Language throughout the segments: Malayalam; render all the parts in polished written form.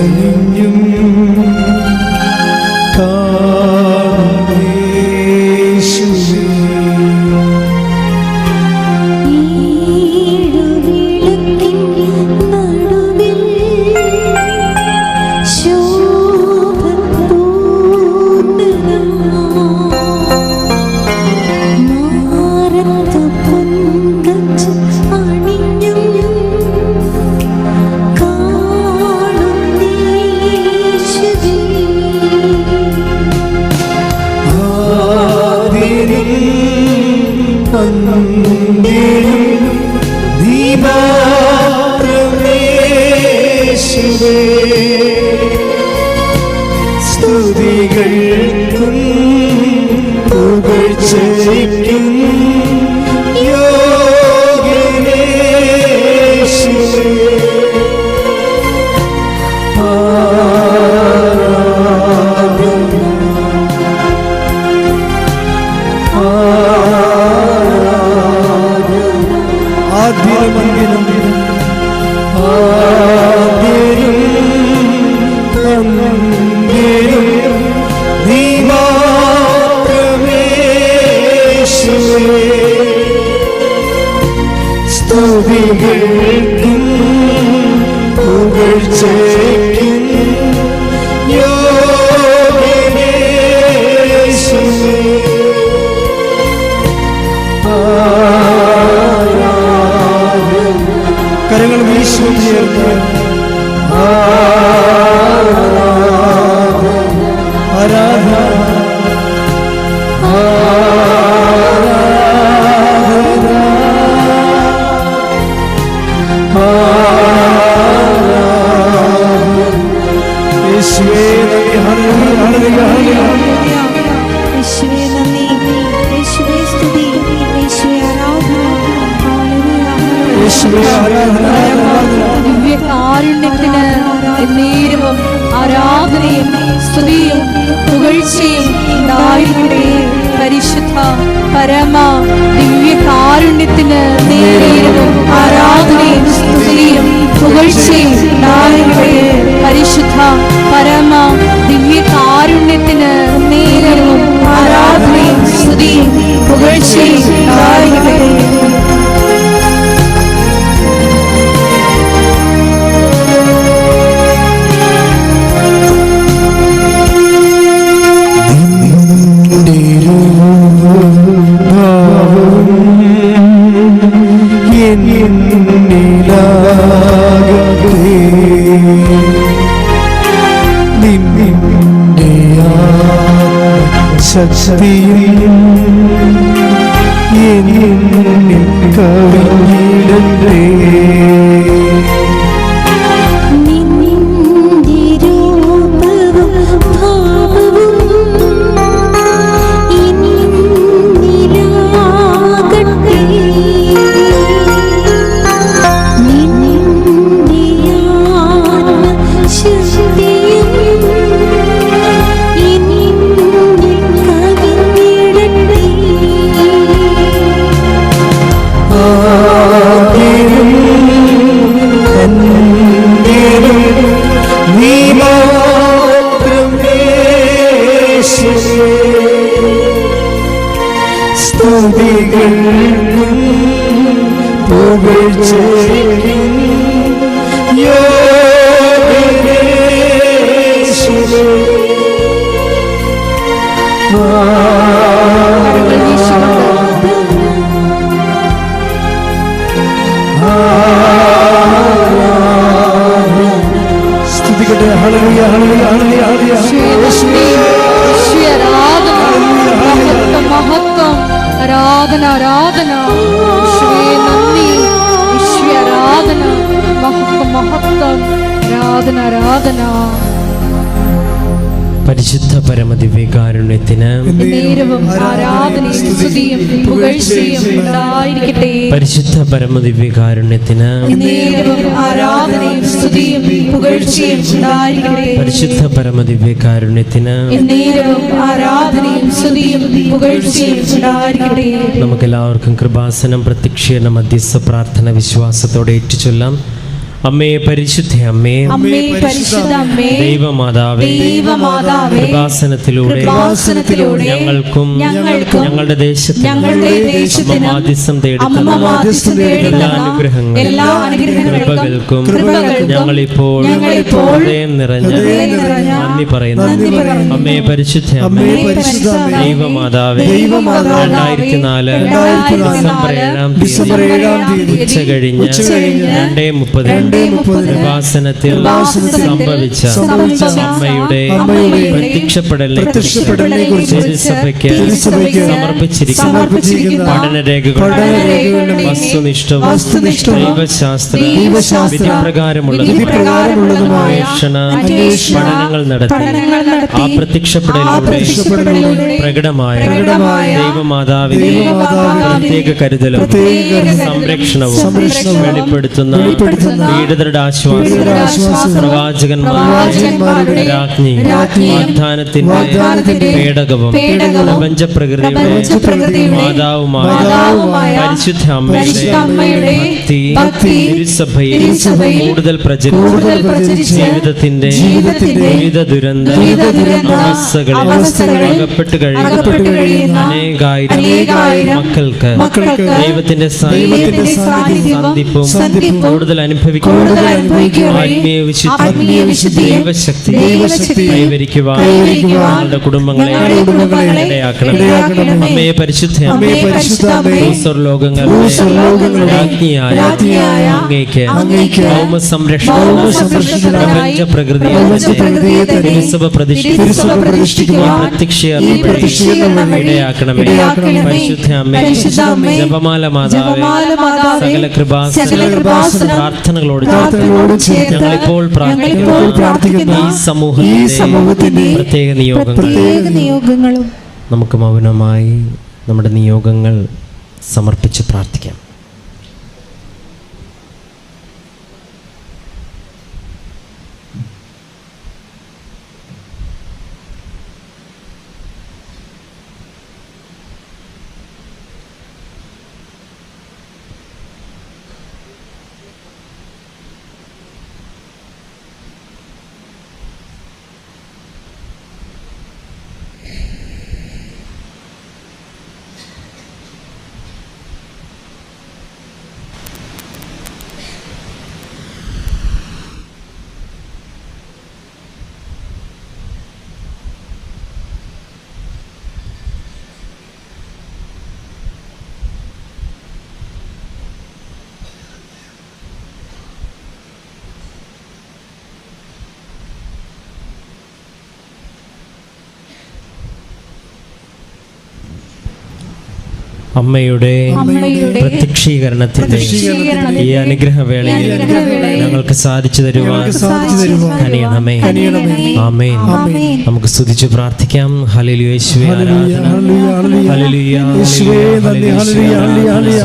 കനിഞ്ഞും സ്തുതികൾക്കും പുകഴ്ചയ്ക്കും യോഗ്യനേശുവേ ആദ്യമംഗലം സ്തുതികൾക്കും പുകഴ്ചയ്ക്കും യോഗ്യനേശുവേ കരങ്ങൾ വീശി ഉയർത്തുക. ആരാധന ദിവ്യകാരുണ്യത്തിന് എന്നേരവും ആരാധനയും സ്തുതിയും പുകഴ്ചയും ഉണ്ടായിരിക്കട്ടെ. പരിശുദ്ധ പരമ ദിവ്യകാരുണ്യത്തിന് നേരവും ആരാധനയും സ്തുതിയും പുകഴ്ചയും ഉണ്ടായിരിക്കട്ടെ. പരിശുദ്ധ പരമ ദിവ്യകാരുണ്യത്തിന് നേരവും ആരാധനയും സ്തുതിയും പുകഴ്ചയും ഉണ്ടായിരിക്കട്ടെ. ശക്തിയും എന്നിൽ കവിഞ്ഞിടട്ടെ. സ്തുതികൾക്കും പുകഴ്ചയ്ക്കും യോഗ്യനേശുവേ സ്തുതിക്കട്ടെ. ഹല്ലേലൂയ ഹല്ലേലൂയ ഹല്ലേലൂയ ആരാധന ആരാധന ഈശോയെ നന്ദി. ഈശോയെ ആരാധന മഹത്വം മഹത്വം ആരാധന ആരാധന. പരിശുദ്ധ പരമദിവ്യകാരുണ്യത്തിന് നേരവും ആരാധനയും സ്തുതിയും പുകഴ്ചയും ഉണ്ടായിരിക്കട്ടെ. പരിശുദ്ധ പരമദിവ്യകാരുണ്യത്തിന് നേരവും ആരാധനയും സ്തുതിയും പുകഴ്ചയും ഉണ്ടായിരിക്കട്ടെ. പരിശുദ്ധ പരമദിവ്യകാരുണ്യത്തിന് നേരവും ആരാധനയും സ്തുതിയും പുകഴ്ചയും ഉണ്ടായിരിക്കട്ടെ. നമുക്കെല്ലാവർക്കും കൃപാസനം പ്രത്യക്ഷീകരണ മധ്യസ്ഥ പ്രാർത്ഥന വിശ്വാസത്തോടെ ഏറ്റുചൊല്ലാം. അമ്മേ പരിശുദ്ധ അമ്മേ, അമ്മേ പരിശുദ്ധ അമ്മേ, ദൈവമാതാവേ, ദൈവമാതാവേ, കൃപാസനത്തിലൂടെ ഞങ്ങൾക്കും ഞങ്ങളുടെ ദേശത്തിനും മാധ്യസ്ഥം തേടുന്ന എല്ലാ അനുഗ്രഹങ്ങൾക്കും കൃപകൾക്കും ഞങ്ങളിപ്പോൾ ഹൃദയം നിറഞ്ഞ നന്ദി പറയുന്നു. അമ്മേ പരിശുദ്ധ അമ്മേ, ദൈവമാതാവേ, 2004 ഡിസംബർ 7 ഉച്ച കഴിഞ്ഞ് 2:30 കൃപാസനത്തിൽ സംഭവിച്ച അമ്മയുടെ പ്രത്യക്ഷപ്പെടലിനെക്കുറിച്ച് തിരുസഭയ്ക്ക് സമർപ്പിച്ചിരിക്കുന്ന പഠനരേഖകളും വസ്തുനിഷ്ഠവും ദൈവശാസ്ത്ര വിധിപ്രകാരമുള്ളതുമായ പഠനങ്ങൾ നടത്തി ആ പ്രത്യക്ഷപ്പെടലിലൂടെ പ്രകടമായ ദൈവമാതാവിന്റെ പ്രത്യേക കരുതലും സംരക്ഷണവും വെളിപ്പെടുത്തുന്ന പീഡിതരുടെ ആശ്വാസം പ്രവാചകന്മാരുടെ രാജ്ഞി വാഗ്ദാനത്തിന്റെ പേടകവും പ്രപഞ്ചപ്രകൃതിയുടെ മാതാവുമായ പരിശുദ്ധ അമ്മയുടെ ഭക്തി തിരുസഭയിൽ കൂടുതൽ പ്രചരിച്ച് ജീവിതത്തിന്റെ വിവിധ ദുരന്ത അവസ്ഥകളിൽ അകപ്പെട്ട് കഴിയുന്ന അനേകായിരം മക്കൾക്ക് ദൈവത്തിന്റെ സാന്നിധ്യവും കൂടുതൽ അനുഭവിക്കുന്ന ആത്മീയ വിശുദ്ധി ദൈവശക്തി കൈവരിക്കുവാൻ ഞങ്ങളുടെ കുടുംബങ്ങളെ ഇടയാക്കണം. അമ്മയെ പരിശുദ്ധ ലോകങ്ങളുടെ രാജ്ഞിയായ അങ്ങേക്ക് ഭൗമ സംരക്ഷണം പ്രപഞ്ച പ്രകൃതിയെ തിരുസഭ പ്രതിഷ്ഠിക്കുവാൻ പ്രത്യക്ഷീകരണം ഇടയാക്കണമേ. പരിശുദ്ധ അമ്മേ, ജപമാല മാതാവേ, സകല കൃപാസന പ്രാർത്ഥനകളോട് ഞങ്ങളിപ്പോൾ പ്രാർത്ഥിക്കുന്ന ഈ സമൂഹത്തിന്റെ പ്രത്യേക നിയോഗങ്ങളും നമുക്ക് മൗനമായി നമ്മുടെ നിയോഗങ്ങൾ സമർപ്പിച്ച് പ്രാർത്ഥിക്കാം. അമ്മയുടെ പ്രത്യക്ഷീകരണത്തിന്റെ ഈ അനുഗ്രഹവേളയിൽ ഞങ്ങൾക്ക് സാധിച്ചു തരുവാൻ കനിയണമേ. ആമേൻ. നമുക്ക് സ്തുതിച്ച് പ്രാർത്ഥിക്കാം. ഹല്ലേലൂയ, യേശുവേ ആരാധന. ഹല്ലേലൂയ, യേശുവേ നന്ദി. Hallelujah, hallelujah,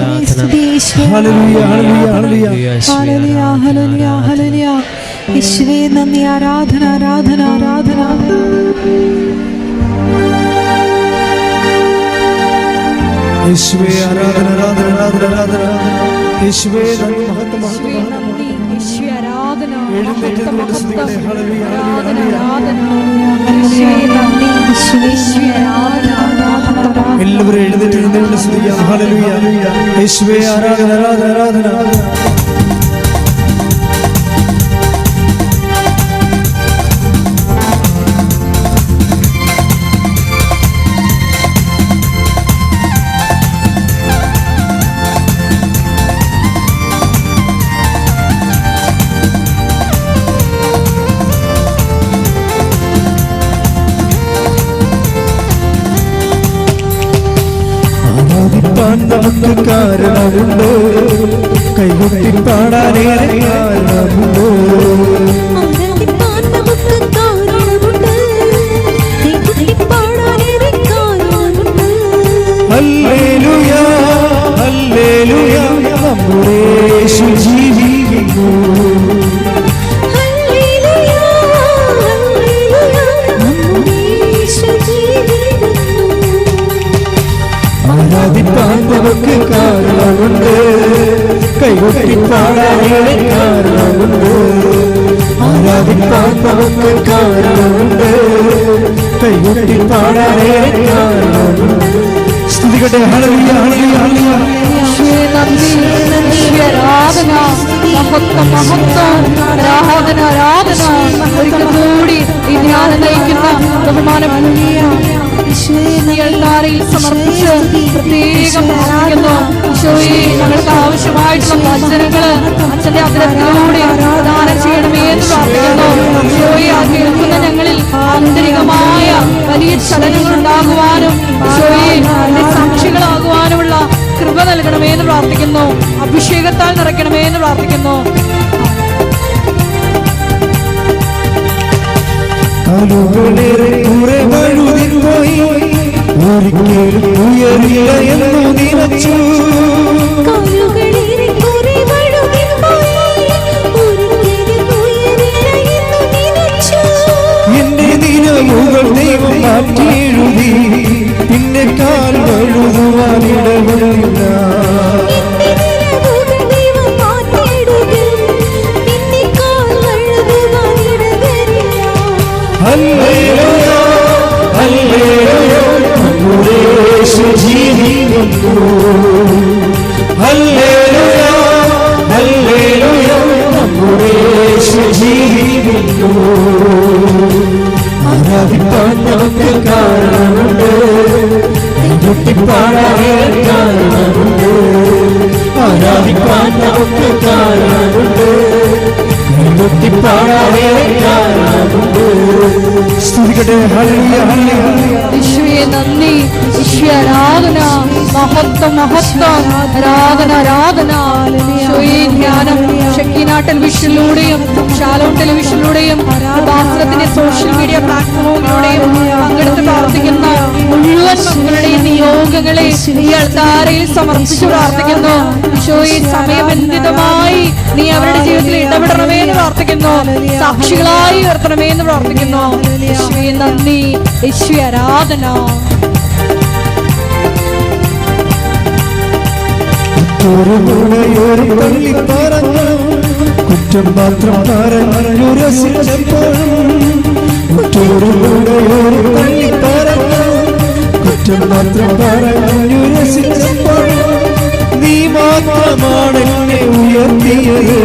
hallelujah, hallelujah, hallelujah, യേശുവേ നന്ദി. ആരാധന, ആരാധന, ആരാധന. യേശുവേ ആരാധന, ആരാധന, ആരാധന, ആരാധന. യേശുവേ നന്ദി, മഹത്വം, മഹത്വം, നന്ദി. യേശുവേ ആരാധന, എഴുന്നേറ്റ് മഹത്വം, സ്തുതിക്കട്ടെ. ഹല്ലേലൂയ, ആരാധന, ഹല്ലേലൂയ. ആരാധന. യേശുവേ നന്ദി. യേശുവേ ആരാധന, ആരാധന. എല്ലാവരും എഴുന്നേറ്റ് സ്തുതിക്കാം. ഹല്ലേലൂയ, യേശുവേ ആരാധന, ആരാധന, ആരാധന. നമുക്ക് കാരണമുണ്ട്, കൈകൊട്ടി പാടാനേറെ കാരണമുണ്ട്. ഹല്ലേലൂയ, ഹല്ലേലൂയ, നമ്മുടെ യേശു ജീവിക്കുന്നു. ആരാധിപ്പാൻ നമുക്ക് കാരണമുണ്ട്, കൈകൊട്ടി പാടാനേറെ കാരണമുണ്ട്. ആരാധിപ്പാൻ നമുക്ക് കാരണമുണ്ട്, കൈകൊട്ടി പാടാനേറെ കാരണമുണ്ട്. സ്തുതിക്കട്ടെ. Hallelujah, hallelujah, hallelujah. ആരാധന, മഹത്വം, മഹത്വം, ആരാധന, ആരാധന. ഒരിക്കൽ കൂടി ഈ ധ്യാനം നയിക്കുന്ന ബഹുമാനമൂല്യ സമർപ്പിച്ച് പ്രത്യേകം പ്രാർത്ഥിക്കുന്നു. ഈശോയെ, ഞങ്ങൾക്ക് ആവശ്യമായിട്ടുള്ള വചനങ്ങള് അച്ഛന്റെ അഗ്രഹത്തിലൂടെ ദാനം ചെയ്യണമേ എന്ന് പ്രാർത്ഥിക്കുന്നു. ഈശോയെ, ആ കേൾക്കുന്ന ഞങ്ങളിൽ ആന്തരികമായ വലിയ ചലനങ്ങൾ ഉണ്ടാകുവാനും ഈശോയെ സാക്ഷികളാകുവാനുമുള്ള കൃപ നൽകണമേ എന്ന് പ്രാർത്ഥിക്കുന്നു. അഭിഷേകത്താൽ നിറയ്ക്കണമേ എന്ന് പ്രാർത്ഥിക്കുന്നു. ഒരിക്കലും ഉയരില്ല എന്നു നിലച്ചു, എന്റെ നിലവുകൾ ദൈവം മാറ്റിയെഴുതി, പിന്നെ കാൽ വഴുതുവാനിടവില്ല. ഹല്ലേലൂയ, ഹല്ലേലൂയ, നമ്മുടെ യേശു ജീവിക്കുന്നു. ഹല്ലേലൂയ, ഹല്ലേലൂയ, നമ്മുടെ യേശു ജീവിക്കുന്നു. ആരാധിപ്പാൻ നമുക്ക് കാരണമുണ്ട്, കൈകൊട്ടി പാടാനേറെ കാരണമുണ്ട്. ആരാധിപ്പാൻ നമുക്ക് കാരണമുണ്ട്, കൈകൊട്ടി പാടാനേറെ കാരണമുണ്ട്. സ്തുതിക്കട്ടെ. Hallelujah, hallelujah. ഈശോയെ നന്ദി, ഈശോ ആരാധന, മഹത്വം, മഹത്വം, ആരാധന, ആരാധന. ഈശോയെ ധ്യാനം ഷക്കീന ടെലിവിഷനിലൂടെയും ഷാലോം ടെലിവിഷനിലൂടെയും ഭാസ്കരത്തിന്റെ സോഷ്യൽ മീഡിയ പ്ലാറ്റ്ഫോമിലൂടെയും പങ്കെടുത്ത് പ്രാർത്ഥിക്കുന്ന മുഴുവൻ മക്കളുടെയും നിയോഗങ്ങളെ ഈ അൾത്താരയിൽ സമർപ്പിച്ച് പ്രാർത്ഥിക്കുന്നു. ഈശോയെ, സമയബന്ധിതമായി നീ അവരുടെ ജീവിതത്തിൽ ഇടപെടണമേ എന്ന് പ്രാർത്ഥിക്കുന്നു. സാക്ഷികളായി ഉയർത്തണമേ എന്ന് പ്രാർത്ഥിക്കുന്നു. ഈശോയെ നന്ദി, ഈശോ ആരാധന. തള്ളി പറഞ്ഞു, കുറ്റം മാത്രം പറഞ്ഞു രസിച്ചപ്പോഴും, തള്ളി പറഞ്ഞു, കുറ്റം മാത്രം പറഞ്ഞു രസിച്ചപ്പോഴും, നീ മാത്രമാണ് എന്നെ ഉയർത്തിയത്,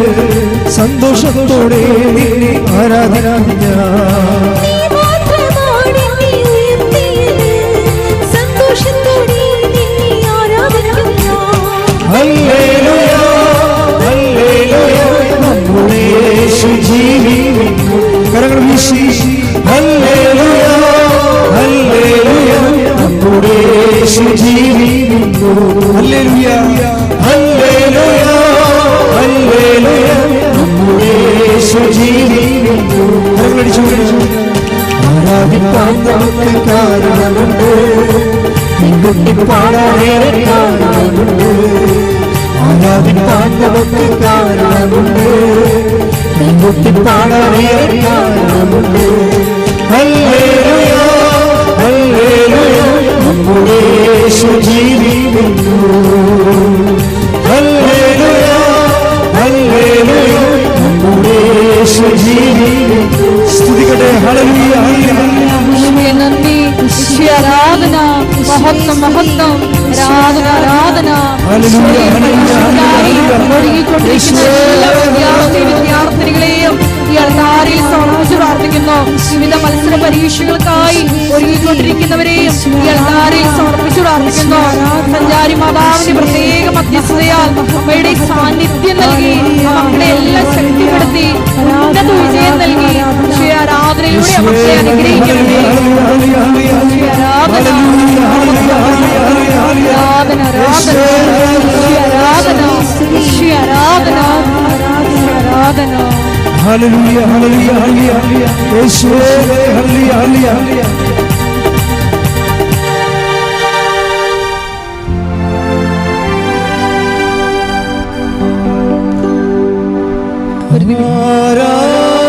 സന്തോഷത്തോടെ നിന്നെ ആരാധന. ഹല്ലേലൂയ, ഹല്ലേലൂയ, നമ്മുടെ യേശു ജീവിക്കുന്നു. കരങ്ങൾ വീശി. ഹല്ലേലൂയ, ഹല്ലേലൂയ, നമ്മുടെ യേശു ജീവിക്കുന്നു. ഹല്ലേലൂയ, ഹല്ലേലൂയ, ഹല്ലേലൂയ, നമ്മുടെ യേശു ജീവിക്കുന്നു. കരങ്ങളടിച്ചു. ആരാധിപ്പാൻ നമുക്ക് കാരണമുണ്ട്, കൈകൊട്ടി പാടാനേറെ കാരണമുണ്ട്. ആരാധിപ്പാൻ നമുക്ക് കാരണമുണ്ട്, കൈകൊട്ടി പാടാനേറെ കാരണമുണ്ട്. ഹല്ലേലൂയ, ഹല്ലേലൂയ, നമ്മുടെ യേശു ജീവിക്കുന്നു. ഹല്ലേലൂയ, ഹല്ലേലൂയ, നമ്മുടെ യേശു ജീവിക്കുന്നു. സ്തുതിക്കട്ടെ. Hallelujah, hallelujah. നന്ദി, ഈശോ ആരാധന, മഹത്വം, മഹത്വം, ആരാധന, ആരാധന. ഒരുങ്ങിക്കൊണ്ടിരിക്കുന്ന എല്ലാ വിദ്യാർത്ഥിനികളെയും ഈ അൾത്താരയിൽ സമർപ്പിച്ച് പ്രാർത്ഥിക്കുന്നു. വിവിധ മത്സര പരീക്ഷകൾക്കായി ഒരുങ്ങിക്കൊണ്ടിരിക്കുന്നവരെയും ഈ അൾത്താരയിൽ സമർപ്പിച്ച് പ്രാർത്ഥിക്കുന്നു. സഞ്ചാരി മാതാവിന്റെ പ്രത്യേക മധ്യസ്ഥതയാൽ അമ്മയുടെ സാന്നിധ്യം നൽകി മക്കളെ എല്ലാം ശക്തിപ്പെടുത്തി ഉന്നത വിജയം നൽകി ആരാധനയിലൂടെ മക്കളെ അനുഗ്രഹിക്കണമേ. ആരാധന, ആരാധന, ആരാധന, ആരാധന, ആരാധന. ഹല്ലേലൂയ, ഹല്ലേലൂയ, ഹല്ലേലൂയ, യേശുവേ, ഹല്ലേലൂയ, ഹല്ലേലൂയ. ആരാധന,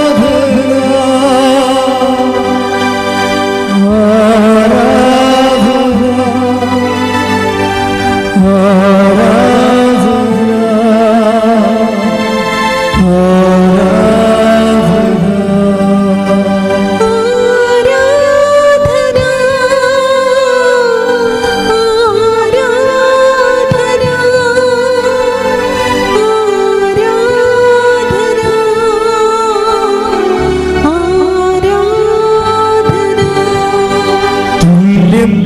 തുല്യം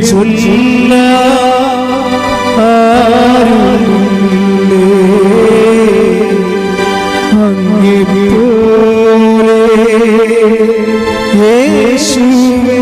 ചൊല്ലാരുമില്ലേ അങ്ങേപ്പോലെ യേശുവേ.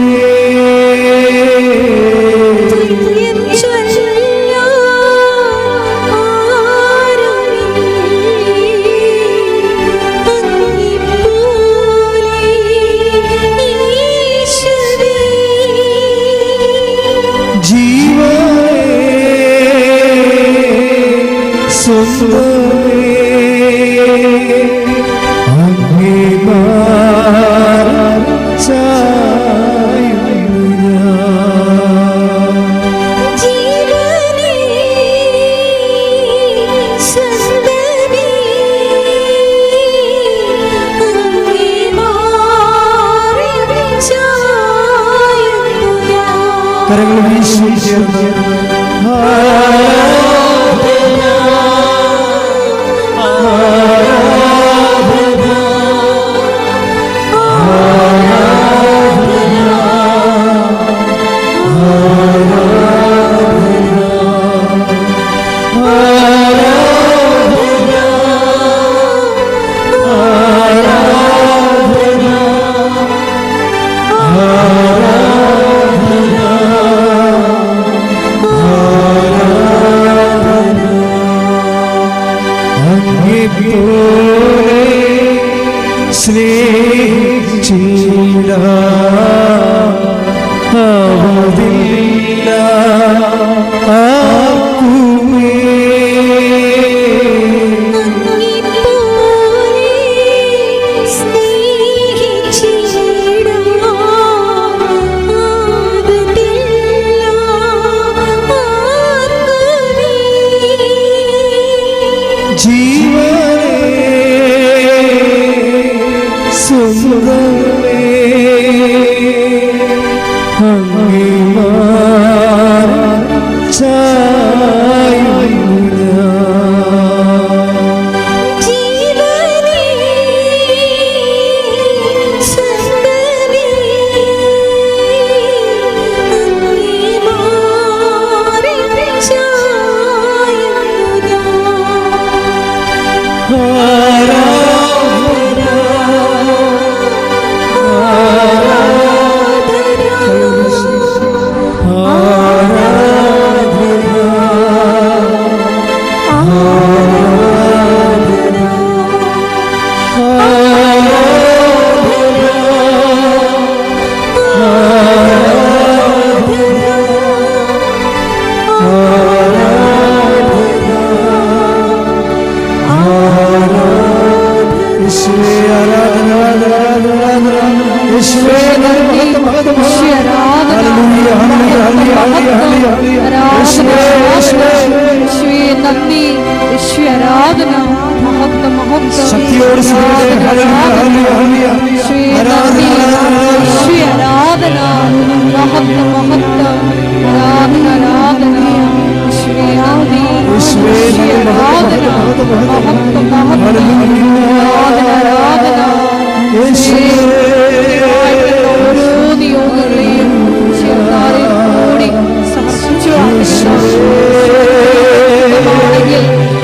കരങ്ങൾ വീശി ചേർന്ന്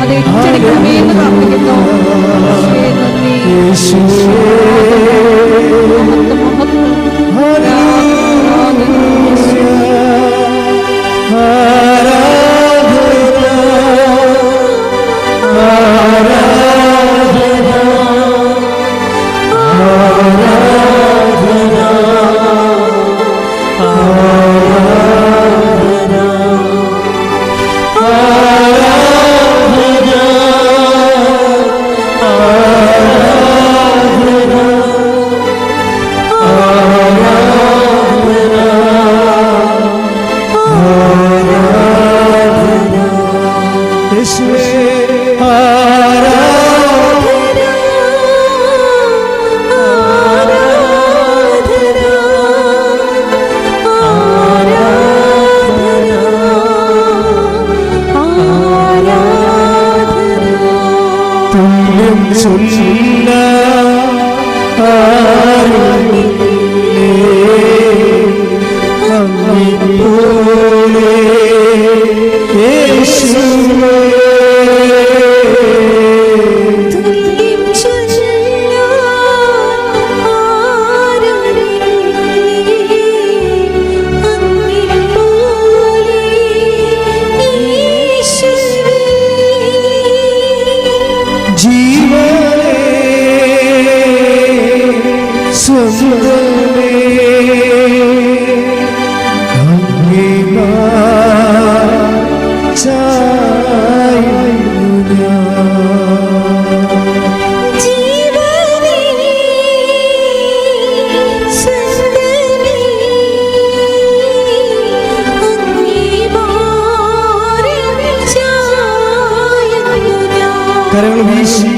അത് ഏറ്റെടുക്കണമേ എന്ന് പ്രാർത്ഥിക്കുന്നു. കരങ്ങൾ വീശി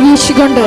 വീശിക്കൊണ്ട്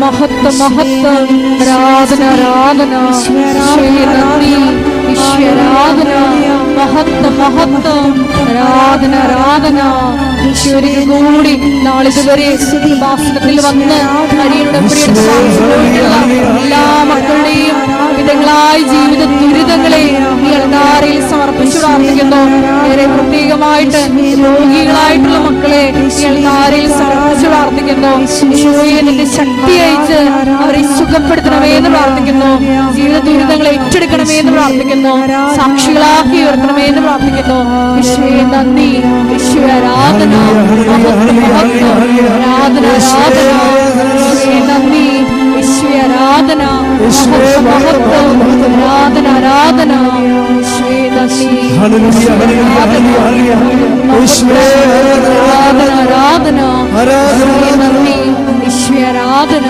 മഹത്വം ആരാധന ആരാധന നന്ദി ഈശ്വരാധന മഹത്വം ആരാധന ആരാധന ഈശ്വരിൽ കൂടി നാളിതുവരെ ഭാസ്കത്തിൽ വന്ന് ഹരിയുടെ എല്ലാ മക്കളുടെയും വിധങ്ങളായ ജീവിത ദുരിതങ്ങളെ ഈ അൾത്താരയിൽ സമർപ്പിച്ചു പ്രാർത്ഥിക്കുന്നു. ഏറെ പ്രത്യേകമായിട്ട് രോഗികളായിട്ടുള്ള മക്കളെ ഈ അൾത്താരയിൽ സമർപ്പിച്ചു പ്രാർത്ഥിക്കുന്നു. ഈശോയെ നിന്റെ ശക്തി അയച്ച് അവരെ സുഖപ്പെടുത്തണമേ എന്ന് പ്രാർത്ഥിക്കുന്നു. ജീവിത ദുരിതങ്ങളെ ഏറ്റെടുക്കണമേ എന്ന് പ്രാർത്ഥിക്കുന്നു. സാക്ഷികളാക്കി ഉയർത്തണമേ എന്ന് പ്രാർത്ഥിക്കുന്നു. ഈശോയെ നന്ദി, ഈശോയെ ആരാധന, ആരാധന ആരാധന, ഈശോയെ നന്ദി, ഈശോയെ ആരാധന, ആരാധന ആരാധന, ഈശോയെ നന്ദി, ആരാധന ആരാധന, നന്ദി, ഈശോയെ ആരാധന,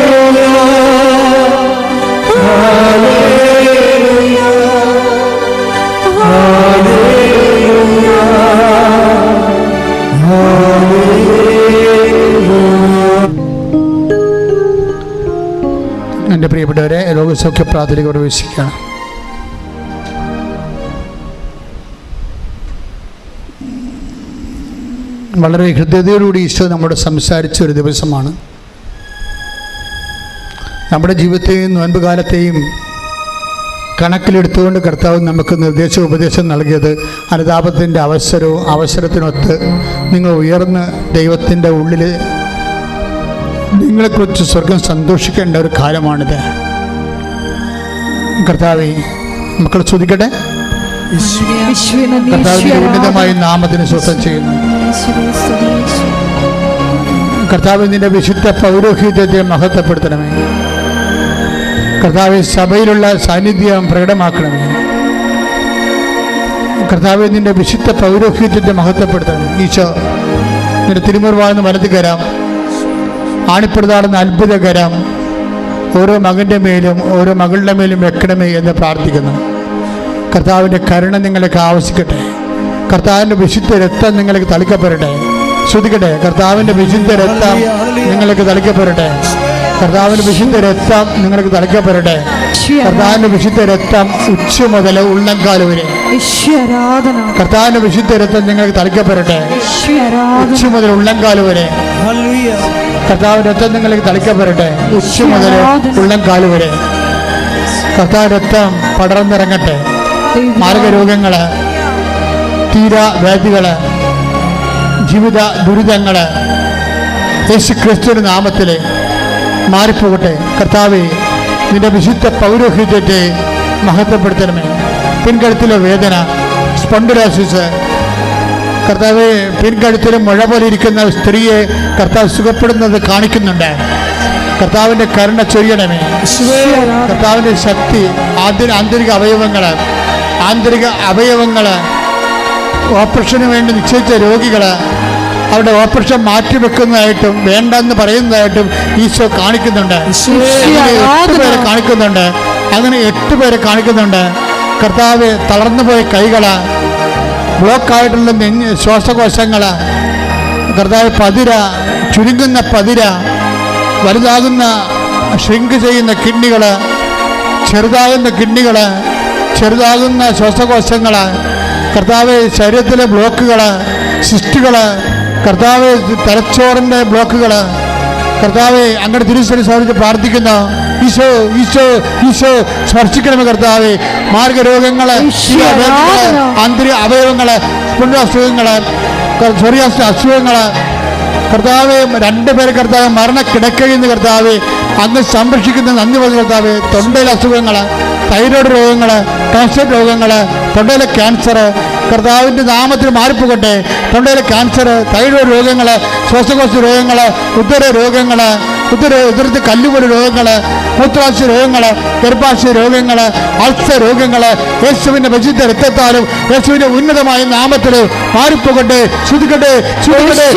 Hallelujah. സൗഖ്യപ്രാർത്ഥനയിലേക്ക് പ്രവേശിക്കുകയാണ്. വളരെ ഹൃദ്യതയോടുകൂടി ഈശോ നമ്മോട് സംസാരിച്ച ഒരു ദിവസമാണ്. നമ്മുടെ ജീവിതത്തെയും നോയമ്പ് കാലത്തെയും കണക്കിലെടുത്തുകൊണ്ട് കർത്താവ് നമുക്ക് ഉപദേശം നൽകിയത് അനുതാപത്തിൻ്റെ അവസരത്തിനൊത്ത് നിങ്ങൾ ഉയർന്ന് ദൈവത്തിൻ്റെ ഉള്ളിൽ നിങ്ങളെക്കുറിച്ച് സ്വർഗം സന്തോഷിക്കേണ്ട ഒരു കാലമാണിത്. കർത്താവേ, മക്കൾ സ്തുതിക്കട്ടെ. കർത്താവിൻ്റെ ഉന്നതമായ നാമത്തിന് സ്വസ്ഥം ചെയ്യുന്നു. കർത്താവ് നിന്റെ വിശുദ്ധ പൗരോഹിത്യത്തെ മഹത്വപ്പെടുത്തണമേ. കർത്താവ് സഭയിലുള്ള സാന്നിധ്യം പ്രകടമാക്കണമേ. കർത്താവ് നിന്റെ വിശുദ്ധ പൗരോഹിത്യത്തെ മഹത്വപ്പെടുത്തണമേ. ഈശോ നിന്റെ തിരുമുറിവാഴ്ന്ന വലത് കരം, ആണിപ്രതാടുന്ന അത്ഭുത കരം ഓരോ മകൻ്റെ മേലും ഓരോ മകളുടെ മേലും വെക്കണമേ എന്ന് പ്രാർത്ഥിക്കുന്നു. കർത്താവിൻ്റെ കരുണ നിങ്ങൾക്ക് ആവശ്യിക്കട്ടെ. കർത്താവിൻ്റെ വിശുദ്ധ രക്തം നിങ്ങൾക്ക് തളിക്കപ്പെടട്ടെ. ശ്രദ്ധിക്കട്ടെ, കർത്താവിൻ്റെ വിശുദ്ധ രക്തം നിങ്ങൾക്ക് തളിക്കപ്പെടട്ടെ. കർത്താവിൻ്റെ വിശുദ്ധ രക്തം നിങ്ങൾക്ക് തളിക്കപ്പെടട്ടെ. കർത്താവിൻ്റെ വിശുദ്ധ രക്തം ഉച്ച മുതൽ ഉള്ളംകാല് വരെ. കർത്താവിൻ്റെ വിശുദ്ധ രക്തം നിങ്ങൾക്ക് തളിക്കപ്പെടട്ടെ. ഉച്ച മുതൽ ഉള്ളംകാല് വരെ കർത്താവിൻ്റെ രക്തം നിങ്ങൾക്ക് തളിക്കപ്പെടട്ടെ. ഉച്ച മുതൽ ഉള്ളംകാല് വരെ കർത്താവ് രക്തം പടർന്നിറങ്ങട്ടെ. മാർഗരോഗങ്ങള്, തീരാവ്യാധികള്, ജീവിത ദുരിതങ്ങള് യേശു ക്രിസ്തുവിന്റെ നാമത്തിൽ മാറിപ്പോകട്ടെ. കർത്താവേ, നിന്റെ വിശുദ്ധ പൗരോഹിത്യത്തെ മഹത്വപ്പെടുത്തണമേ. പിൻകഴുത്തിലെ വേദന, സ്പോണ്ടിലോസിസ്, കർത്താവെ, പിൻകഴുത്തിലെ മുഴ പോലെ ഇരിക്കുന്ന സ്ത്രീയെ കർത്താവ് സുഖപ്പെടുന്നത് കാണിക്കുന്നുണ്ട്. കർത്താവിൻ്റെ കരുണ ചൊരിയണമേ. കർത്താവിൻ്റെ ശക്തി ആന്തരിക അവയവങ്ങൾ ഓപ്പറേഷന് വേണ്ടി നിശ്ചയിച്ച രോഗികൾ അവരുടെ ഓപ്പറേഷൻ മാറ്റിവെക്കുന്നതായിട്ടും വേണ്ടെന്ന് പറയുന്നതായിട്ടും ഈശോ കാണിക്കുന്നുണ്ട്. 8 പേരെ കാണിക്കുന്നുണ്ട്. അങ്ങനെ 8 പേരെ കാണിക്കുന്നുണ്ട്. കർത്താവ് തളർന്നുപോയ കൈകൾ, ബ്ലോക്കായിട്ടുള്ള ശ്വാസകോശങ്ങൾ, കർത്താവ് പതിര, ചുരുങ്ങുന്ന പതിര, വലുതാകുന്ന ഷ്രിങ്ക് ചെയ്യുന്ന കിഡ്നികൾ, ചെറുതാകുന്ന കിഡ്നികൾ, ചെറുതാകുന്ന ശ്വാസകോശങ്ങൾ, കർത്താവ് ശരീരത്തിലെ ബ്ലോക്കുകൾ, സിസ്റ്റുകൾ, കർത്താവ് തലച്ചോറിൻ്റെ ബ്ലോക്കുകൾ, കർത്താവ് അങ്ങയുടെ തിരുസരി സാധിച്ച് പ്രാർത്ഥിക്കുന്ന ഈശോ ഈശോ ഈശോ സ്പർശിക്കണമേ. കർത്താവ് മാർഗരോഗങ്ങൾ, ആന്തരിക അവയവങ്ങൾ, അസുഖങ്ങൾ, സോറിയാസിസ് അസുഖങ്ങൾ, കർത്താവ് 2 പേര് കർത്താവ് മരണക്കിടക്കയിൽ നിന്ന് കർത്താവ് അങ്ങ് സംരക്ഷിക്കുന്ന നന്ദി പറഞ്ഞ കർത്താവ്. തൊണ്ടയിലെ അസുഖങ്ങൾ, തൈറോയ്ഡ് രോഗങ്ങൾ, ക്യാൻസർ രോഗങ്ങൾ, തൊണ്ടയിലെ ക്യാൻസർ കർത്താവിൻ്റെ നാമത്തിൽ മാറിപ്പോകട്ടെ. തൊണ്ടയിലെ ക്യാൻസർ, തൈറോയ്ഡ് രോഗങ്ങൾ, ശ്വാസകോശ രോഗങ്ങൾ, ഉദരരോഗങ്ങൾ, ഉദരത്തിൽ കല്ലുപോലെ രോഗങ്ങൾ, മൂത്രാശയ രോഗങ്ങൾ, ഗർഭാശയ രോഗങ്ങൾ, അൾസർ രോഗങ്ങൾ യേശുവിൻ്റെ വിശുദ്ധ രക്തത്താലും യേശുവിൻ്റെ ഉന്നതമായ നാമത്തിൽ മാറിപ്പോകട്ടെ. ശ്രുതിക്കട്ടെ, ശ്രുതിക്കട്ടെ.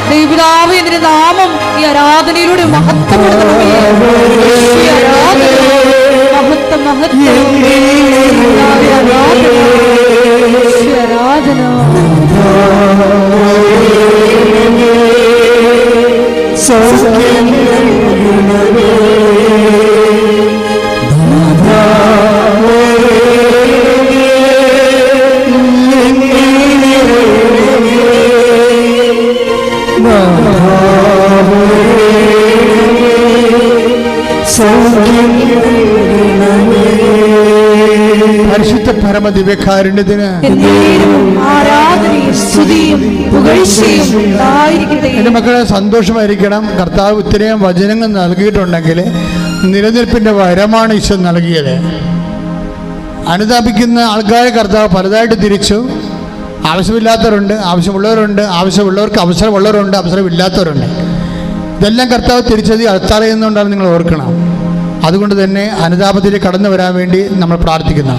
ദൈവപിതാവേ, നിന്റെ നാമം ഈ ആരാധനയിലൂടെ മഹത്വപ്പെടുത്തണമേ. മഹത്വം ആരാധന. പരിശുദ്ധ പരമദിവ്യകാരുണ്യത്തിന് എൻ്റെ മക്കളെ സന്തോഷമായിരിക്കണം. കർത്താവ് ഇത്രയും വചനങ്ങൾ നൽകിയിട്ടുണ്ടെങ്കിൽ നിലനിൽപ്പിൻ്റെ വരമാണ് ഈശോ നൽകിയത്. അനുതാപിക്കുന്ന ആൾക്കാരെ കർത്താവ് പലതായിട്ട് തിരിച്ചു. ആവശ്യമില്ലാത്തവരുണ്ട്, ആവശ്യമുള്ളവരുണ്ട്, ആവശ്യമുള്ളവർക്ക് അവസരമുള്ളവരുണ്ട്, അവസരമില്ലാത്തവരുണ്ട്. ഇതെല്ലാം കർത്താവ് തിരിച്ചത് അർച്ചാലയെന്നുകൊണ്ടാണ് നിങ്ങൾ ഓർക്കണം. അതുകൊണ്ട് തന്നെ അനുതാപത്തിലേക്ക് കടന്നു വരാൻ വേണ്ടി നമ്മൾ പ്രാർത്ഥിക്കുന്നു.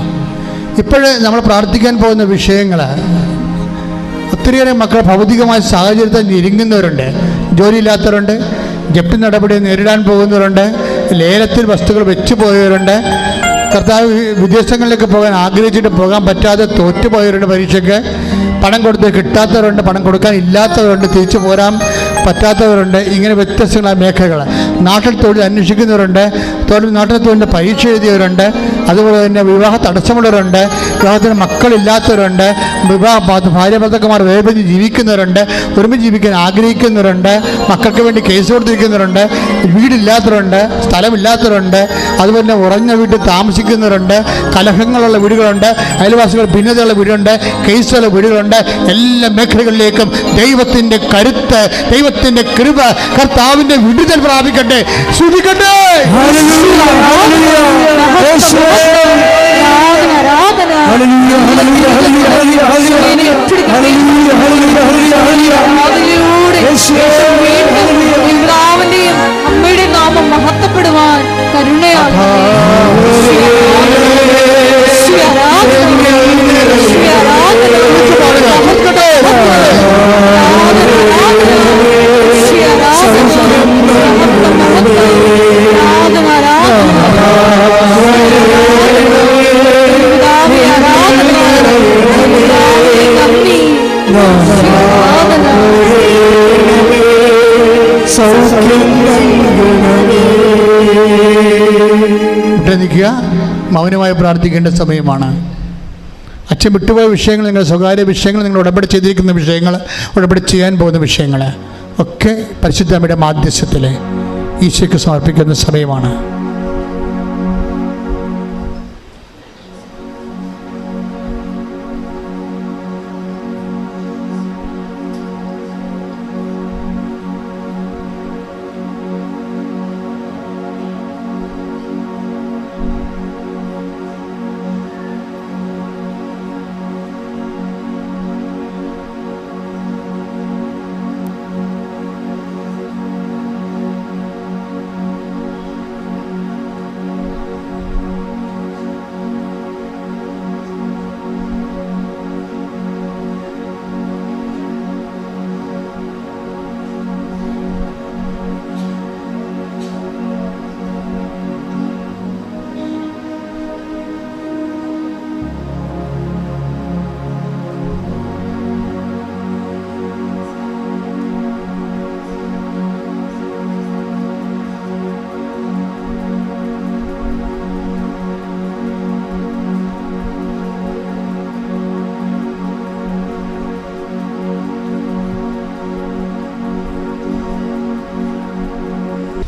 ഇപ്പോഴേ നമ്മൾ പ്രാർത്ഥിക്കാൻ പോകുന്ന വിഷയങ്ങൾ, ഒത്തിരിയേറെ മക്കൾ ഭൗതികമായ സാഹചര്യത്തിൽ ഞെരുങ്ങുന്നവരുണ്ട്, ജോലിയില്ലാത്തവരുണ്ട്, ജപ്തി നടപടി നേരിടാൻ പോകുന്നവരുണ്ട്, ലേലത്തിൽ വസ്തുക്കൾ വെച്ചു പോയവരുണ്ട്, കർത്താവ് വിദേശങ്ങളിലേക്ക് പോകാൻ ആഗ്രഹിച്ചിട്ട് പോകാൻ പറ്റാതെ തോറ്റുപോയവരുണ്ട്, പരീക്ഷയ്ക്ക് പണം കൊടുത്ത് കിട്ടാത്തവരുണ്ട്, പണം കൊടുക്കാൻ ഇല്ലാത്തവരുണ്ട്, തിരിച്ചു പോരാൻ പറ്റാത്തവരുണ്ട്. ഇങ്ങനെ വ്യത്യസ്തങ്ങളായ മേഖലകൾ. നാട്ടിൽ തൊഴിൽ അന്വേഷിക്കുന്നവരുണ്ട്, നാട്ടിൽ തൊഴിലിൻ്റെ പരീക്ഷ എഴുതിയവരുണ്ട്, അതുപോലെ തന്നെ വിവാഹ തടസ്സമുള്ളവരുണ്ട്, വിവാഹത്തിന് മക്കളില്ലാത്തവരുണ്ട്, ഭാര്യാഭർത്താക്കന്മാർ വേർപിരിഞ്ഞ് ജീവിക്കുന്നവരുണ്ട്, ഒരുമിച്ച് ജീവിക്കാൻ ആഗ്രഹിക്കുന്നവരുണ്ട്, മക്കൾക്ക് വേണ്ടി കേസ് കൊടുത്തിരിക്കുന്നവരുണ്ട്, വീടില്ലാത്തവരുണ്ട്, സ്ഥലമില്ലാത്തവരുണ്ട്, അതുപോലെ തന്നെ ഉറഞ്ഞ വീട്ടിൽ താമസിക്കുന്നവരുണ്ട്, കലഹങ്ങളുള്ള വീടുകളുണ്ട്, അയൽവാസികൾ ഭിന്നതയുള്ള വീടുണ്ട്, കേസുള്ള വീടുകളുണ്ട്. എല്ലാ മേഖലകളിലേക്കും ദൈവത്തിൻ്റെ കരുത്ത്, ദൈവത്തിൻ്റെ കൃപ, കർത്താവിൻ്റെ വിടുതൽ പ്രാപിക്കട്ടെ. ശ്രദ്ധിക്കട്ടെ. അമ്മയുടെ നാമം മഹത്വപ്പെടുവാൻ കരുണയാകട്ടെ. നിൽക്കുക. മൗനമായി പ്രാർത്ഥിക്കേണ്ട സമയമാണ്. അച്ഛൻ വിട്ടുപോയ വിഷയങ്ങൾ, നിങ്ങളുടെ സ്വകാര്യ വിഷയങ്ങൾ, നിങ്ങൾ ഉടമ്പടി ചെയ്തിരിക്കുന്ന വിഷയങ്ങൾ, ഉടമ്പടി ചെയ്യാൻ പോകുന്ന വിഷയങ്ങൾ ഒക്കെ പരിശുദ്ധ അമ്മയുടെ മാധ്യസ്ഥത്തിൽ ഈശോയ്ക്ക് സമർപ്പിക്കുന്ന സമയമാണ്.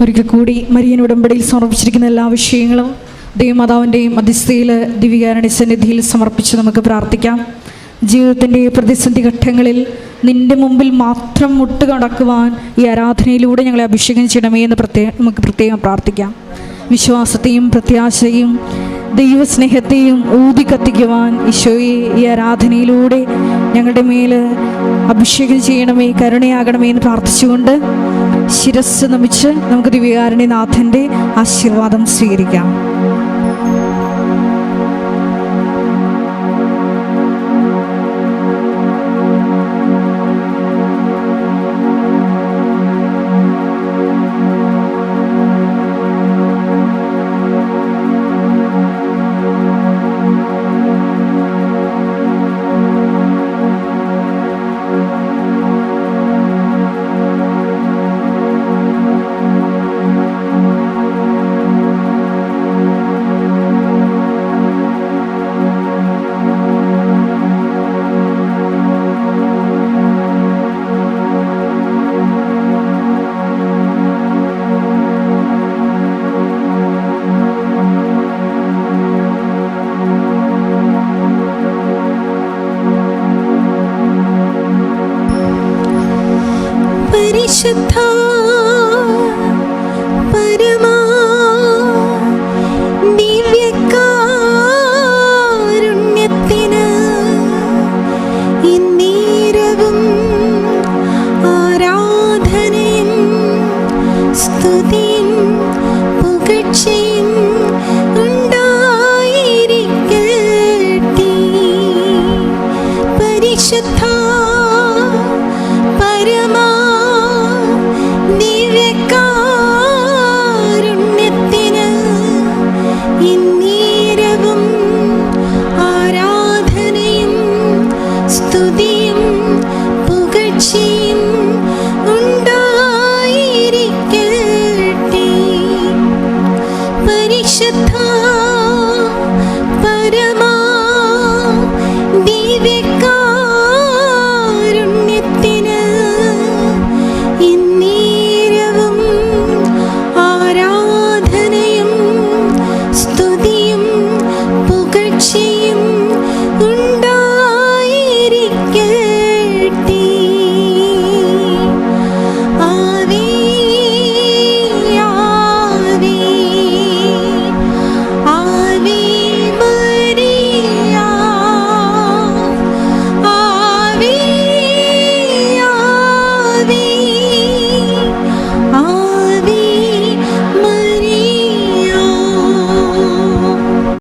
ഒരിക്കൽ കൂടി മരിയൻ ഉടമ്പടിയിൽ സമർപ്പിച്ചിരിക്കുന്ന എല്ലാ വിഷയങ്ങളും ദൈവമാതാവിൻ്റെയും മധ്യസ്ഥയിൽ ദിവ്യകാരുണ്യ സന്നിധിയിൽ സമർപ്പിച്ച് നമുക്ക് പ്രാർത്ഥിക്കാം. ജീവിതത്തിൻ്റെ പ്രതിസന്ധി ഘട്ടങ്ങളിൽ നിൻ്റെ മുമ്പിൽ മാത്രം മുട്ടുകടക്കുവാൻ ഈ ആരാധനയിലൂടെ ഞങ്ങളെ അഭിഷേകം ചെയ്യണമേ എന്ന് നമുക്ക് പ്രത്യേകം പ്രാർത്ഥിക്കാം. വിശ്വാസത്തെയും പ്രത്യാശയും ദൈവസ്നേഹത്തെയും ഊതിക്കത്തിക്കുവാൻ ഈശോയെ ഈ ആരാധനയിലൂടെ ഞങ്ങളുടെ മേൽ അഭിഷേകം ചെയ്യണമേ, കരുണയാകണമേ എന്ന് പ്രാർത്ഥിച്ചുകൊണ്ട് ശിരസ് നമിച്ച് നമുക്ക് ദിവ്യകാരുണ്യനാഥൻ്റെ ആശീർവാദം സ്വീകരിക്കാം. പരിശുദ്ധ പരമാ ദിവ്യകാരുണ്യത്തിന് ഇന്നേരവും ആരാധനയും സ്തുതി